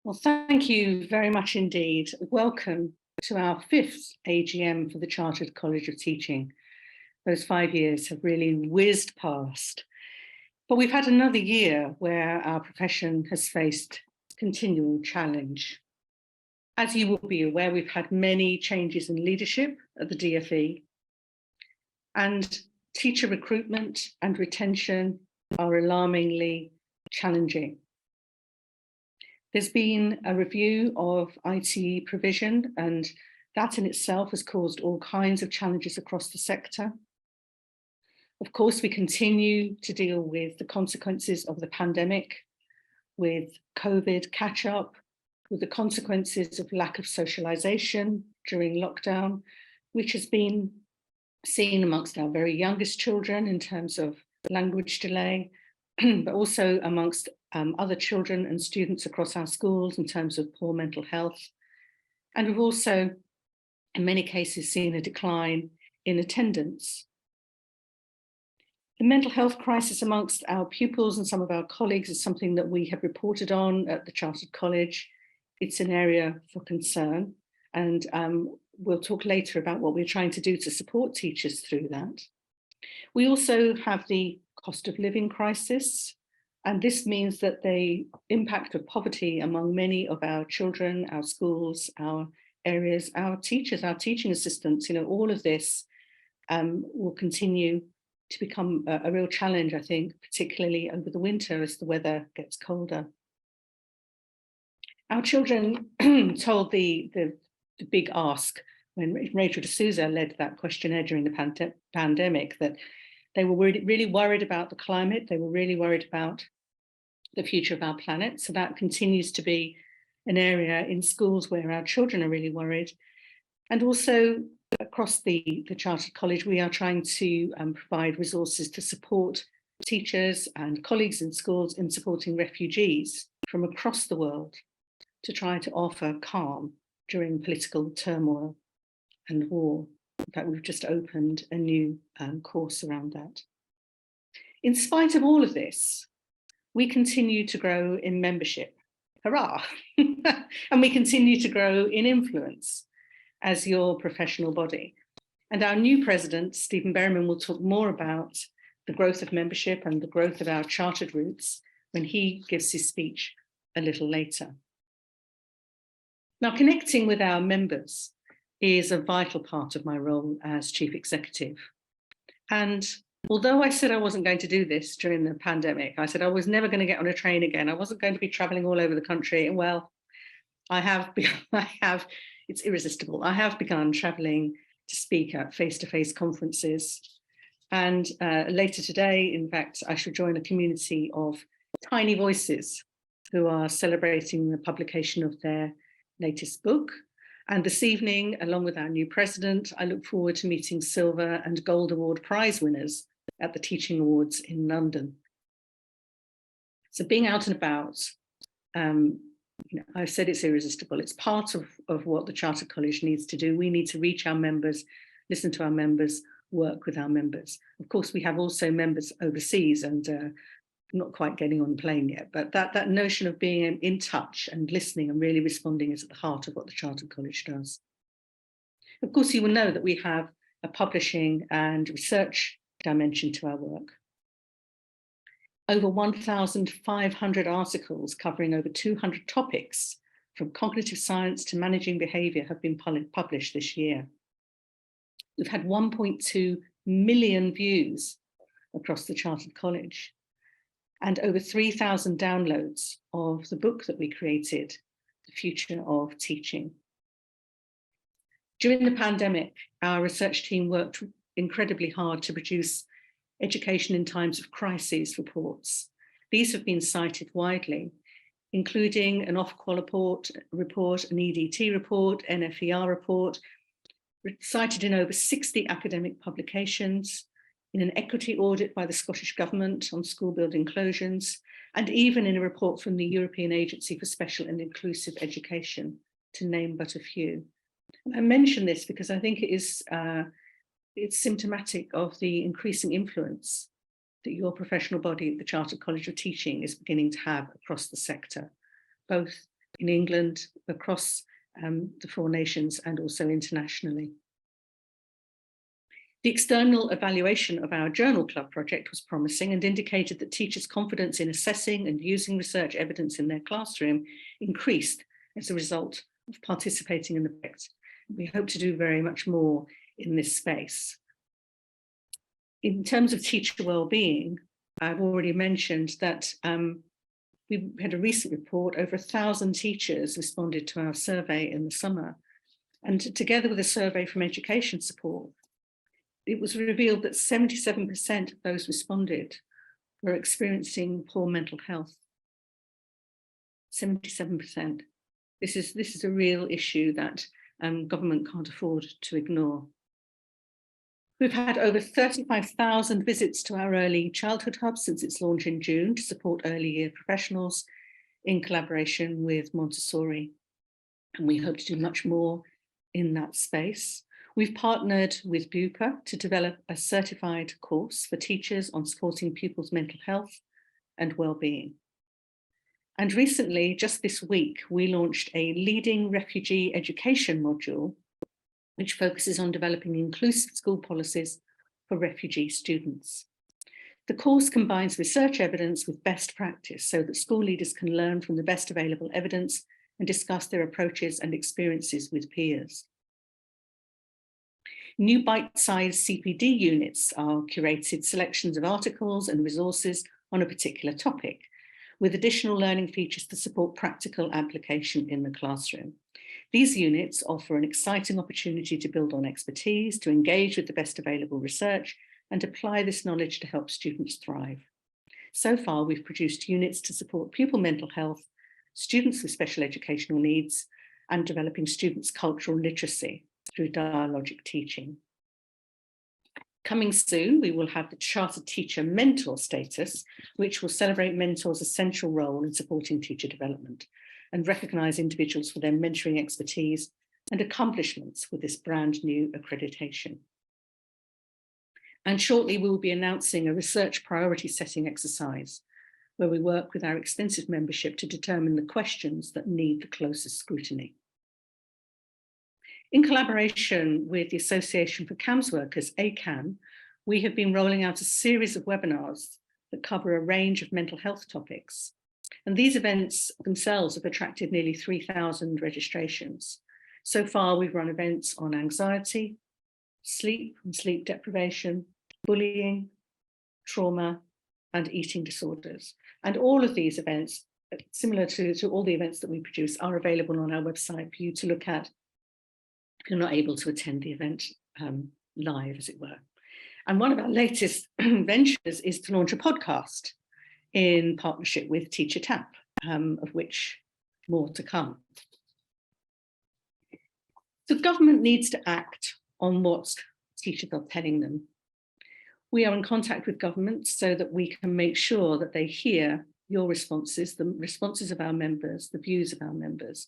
Well, thank you very much indeed. Welcome to our fifth AGM for the Chartered College of Teaching. Those 5 years have really whizzed past. But we've had another year where our profession has faced continual challenge. As you will be aware, we've had many changes in leadership at the DFE, and teacher recruitment and retention are alarmingly challenging. There's been a review of IT provision, and that in itself has caused all kinds of challenges across the sector. Of course, we continue to deal with the consequences of the pandemic, with COVID catch-up, with the consequences of lack of socialisation during lockdown, which has been seen amongst our very youngest children in terms of language delay, but also amongst other children and students across our schools in terms of poor mental health. And we've also, in many cases, seen a decline in attendance. The mental health crisis amongst our pupils and some of our colleagues is something that we have reported on at the Chartered College. It's an area for concern, and we'll talk later about what we're trying to do to support teachers through that. We also have the cost of living crisis, and this means that the impact of poverty among many of our children, our schools, our areas, our teachers, our teaching assistants, all of this will continue to become a real challenge, I think, particularly over the winter as the weather gets colder. Our children told the big ask when Rachel D'Souza led that questionnaire during the pandemic that they were really worried about the climate. They were really worried about the future of our planet. So that continues to be an area in schools where our children are really worried. And also across the Chartered College, we are trying to provide resources to support teachers and colleagues in schools in supporting refugees from across the world to try to offer calm during political turmoil and war. In fact, we've just opened a new course around that. In spite of all of this, we continue to grow in membership. Hurrah! And we continue to grow in influence as your professional body. And our new president, Stephen Berryman, will talk more about the growth of membership and the growth of our chartered roots when he gives his speech a little later. Now, connecting with our members is a vital part of my role as chief executive. And although I said I wasn't going to do this during the pandemic, I said I was never going to get on a train again. I wasn't going to be traveling all over the country. And well, it's irresistible. I have begun traveling to speak at face-to-face conferences. And later today, in fact, I shall join a community of tiny voices who are celebrating the publication of their latest book. And this evening, along with our new president, I look forward to meeting Silver and Gold Award prize winners at the Teaching Awards in London. So being out and about, I've said it's irresistible. It's part of what the Chartered College needs to do. We need to reach our members, listen to our members, work with our members. Of course, we have also members overseas, and not quite getting on the plane yet, but that notion of being in touch and listening and really responding is at the heart of what the Chartered College does. Of course, you will know that we have a publishing and research dimension to our work. Over 1,500 articles covering over 200 topics, from cognitive science to managing behaviour, have been published this year. We've had 1.2 million views across the Chartered College, and over 3,000 downloads of the book that we created, The Future of Teaching. During the pandemic, our research team worked incredibly hard to produce education in times of crises reports. These have been cited widely, including an Ofqual report, an EDT report, NFER report, cited in over 60 academic publications, in an equity audit by the Scottish Government on school building closures, and even in a report from the European Agency for Special and Inclusive Education, to name but a few. And I mention this because I think it's symptomatic of the increasing influence that your professional body, the Chartered College of Teaching, is beginning to have across the sector, both in England, across the 4 nations, and also internationally. The external evaluation of our journal club project was promising and indicated that teachers' confidence in assessing and using research evidence in their classroom increased as a result of participating in the project. We hope to do very much more in this space. In terms of teacher wellbeing, I've already mentioned that we had a recent report. Over 1,000 teachers responded to our survey in the summer. And together with a survey from Education Support, it was revealed that 77% of those responded were experiencing poor mental health. 77%. This is a real issue that government can't afford to ignore. We've had over 35,000 visits to our early childhood hub since its launch in June to support early year professionals in collaboration with Montessori. And we hope to do much more in that space. We've partnered with BUPA to develop a certified course for teachers on supporting pupils' mental health and well-being. And recently, just this week, we launched a leading refugee education module, which focuses on developing inclusive school policies for refugee students. The course combines research evidence with best practice so that school leaders can learn from the best available evidence and discuss their approaches and experiences with peers. New bite-sized CPD units are curated selections of articles and resources on a particular topic, with additional learning features to support practical application in the classroom. These units offer an exciting opportunity to build on expertise, to engage with the best available research, and apply this knowledge to help students thrive. So far, we've produced units to support pupil mental health, students with special educational needs, and developing students' cultural literacy through dialogic teaching. Coming soon, we will have the Chartered Teacher Mentor status, which will celebrate mentors' essential role in supporting teacher development and recognise individuals for their mentoring expertise and accomplishments with this brand new accreditation. And shortly, we will be announcing a research priority setting exercise where we work with our extensive membership to determine the questions that need the closest scrutiny. In collaboration with the Association for CAMHS Workers, ACAM, we have been rolling out a series of webinars that cover a range of mental health topics. And these events themselves have attracted nearly 3,000 registrations. So far, we've run events on anxiety, sleep and sleep deprivation, bullying, trauma, and eating disorders. And all of these events, similar to all the events that we produce, are available on our website for you to look at if you're not able to attend the event live, as it were. And one of our latest ventures is to launch a podcast in partnership with Teacher Tap, of which more to come. So government needs to act on what teachers are telling them. We are in contact with government so that we can make sure that they hear your responses, the responses of our members, the views of our members.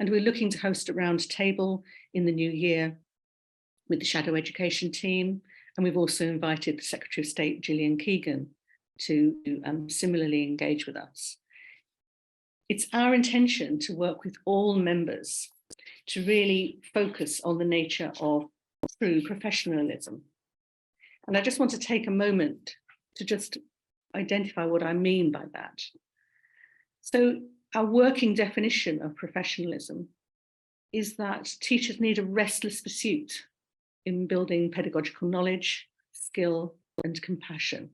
And we're looking to host a round table in the new year with the Shadow Education team. And we've also invited the Secretary of State, Gillian Keegan, to similarly engage with us. It's our intention to work with all members to really focus on the nature of true professionalism. And I just want to take a moment to just identify what I mean by that. So our working definition of professionalism is that teachers need a restless pursuit in building pedagogical knowledge, skill, and compassion.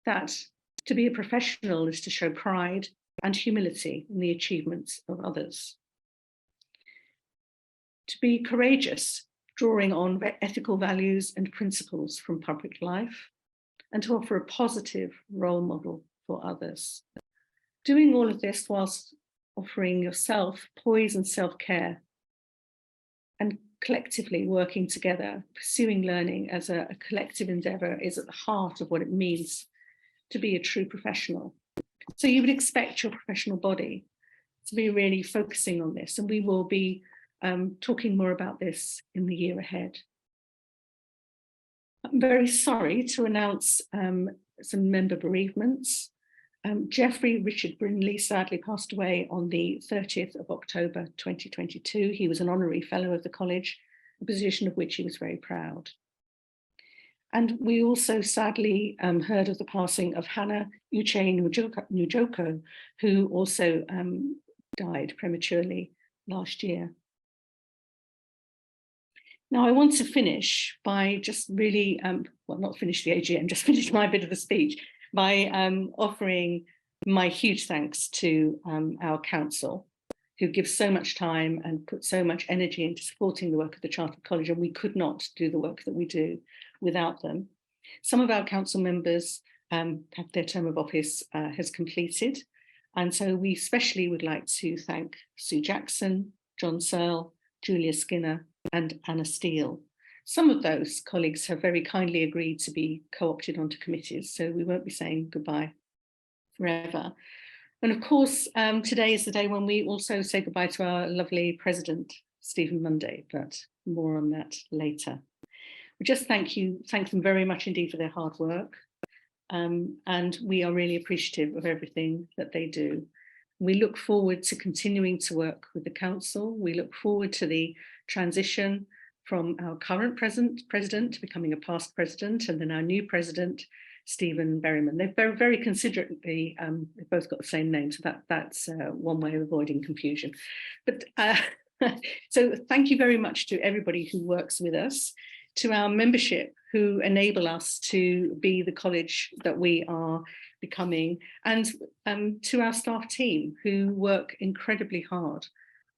That to be a professional is to show pride and humility in the achievements of others. To be courageous, drawing on ethical values and principles from public life, and to offer a positive role model for others. Doing all of this whilst offering yourself poise and self-care, and collectively working together, pursuing learning as a collective endeavour is at the heart of what it means to be a true professional. So you would expect your professional body to be really focusing on this, and we will be talking more about this in the year ahead. I'm very sorry to announce some member bereavements. Geoffrey Richard Brindley sadly passed away on the 30th of October 2022. He was an honorary fellow of the college, a position of which he was very proud. And we also sadly heard of the passing of Hannah Uche Njoko, who also died prematurely last year. Now, I want to finish by just really, well, not finish the AGM, just finish my bit of the speech by offering my huge thanks to our council, who give so much time and put so much energy into supporting the work of the Chartered College, and we could not do the work that we do without them. Some of our council members have their term of office has completed, and so we especially would like to thank Sue Jackson, John Searle, Julia Skinner, and Anna Steele. Some of those colleagues have very kindly agreed to be co-opted onto committees, so we won't be saying goodbye forever. And of course, today is the day when we also say goodbye to our lovely president, Stephen Munday, but more on that later. We just thank them very much indeed for their hard work. And we are really appreciative of everything that they do. We look forward to continuing to work with the council. We look forward to the transition from our current president to becoming a past president, and then our new president, Stephen Berryman. They've very considerately, they've both got the same name, so that's one way of avoiding confusion. But so thank you very much to everybody who works with us, to our membership who enable us to be the college that we are becoming, and to our staff team who work incredibly hard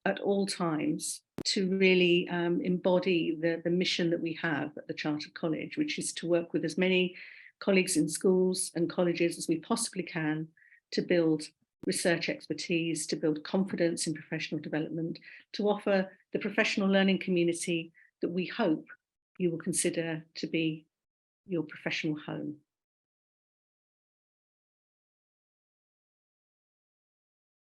at all times to really embody the mission that we have at the Chartered College, which is to work with as many colleagues in schools and colleges as we possibly can to build research expertise, to build confidence in professional development, to offer the professional learning community that we hope you will consider to be your professional home.